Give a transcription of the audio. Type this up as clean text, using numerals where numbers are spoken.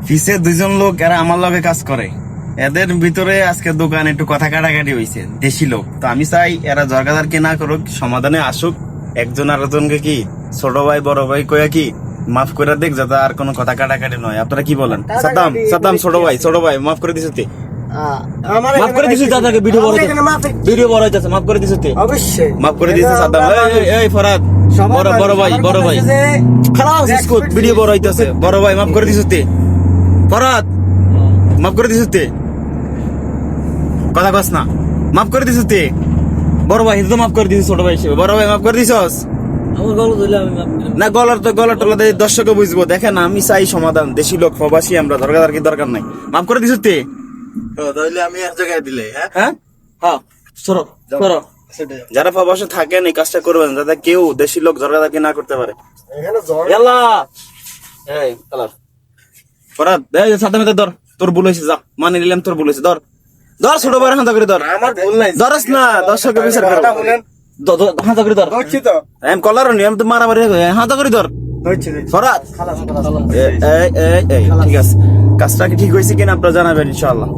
পিছে দুইজন লোক এরা আমার লগে কাজ করে, এদের ভিতরে আজকে দোকানে একটু কথা কাটাকাটি হয়েছে, দেশি লোক। তো আমি চাই এরা জরকাদারকে না করুক, সমাধানে আসুক, একজন আরেকজনকে কি ছোট ভাই বড় ভাই কইয়া কি মাফ করে দেখ, যাতে আর কোনো কথা কাটাকাটি নয়। আপনারা কি বলেন? সাদ্দাম সাদ্দাম ছোট ভাই মাফ করে দিছ তুই, মাফ করে দিছিস দাদাকে, ভিডিও বড় হইতাছে, মাফ করে দিছিস তুই, অবশ্যই মাফ করে দিছিস সাদ্দাম। এই ফরাদ বড় ভাই খালাস স্কুল ভিডিও বড় হইতাছে, বড় ভাই মাফ করে দিছিস তুই, ফরাদ মাফ করে দিছিস তুই, কথা কস না, মাফ করে দিছিস তুই, বড় ভাই তো মাফ করে দিছিস, ছোট ভাই হিসেবে বড় ভাই মাফ করে দিছস না? গলার টলা দিয়ে দর্শকও বুঝবো। দেখেন আমি চাই সমাধান, দেশি লোক প্রবাসী আমরা, দরকার কি দরকার নাই, মাফ করে দিছিস তুই। তাহলে আমি এক জায়গায় দিলে হ্যাঁ যারা প্রবাসে থাকেন এই কাজটা করবেন, যাতে কেউ দেশি লোক দরকার না করতে পারে। ধর তোর ভুল হয়েছে, যা মানে নিলাম তোর ভুল হয়েছে, ধর ছোট ভাই হাতে করে ধর, আমার ভুল নাই, ধরস না, দর্শকের বিচার কর, হাতে করে ধর, হচ্ছে তো আমি কলার নি, আমি তো মারামারি হাতে করে ধর হচ্ছে ফরাদ। ঠিক আছে, কাজটা কি ঠিক হয়েছে কিনা আপনারা জানাবেন ইনশাআল্লাহ।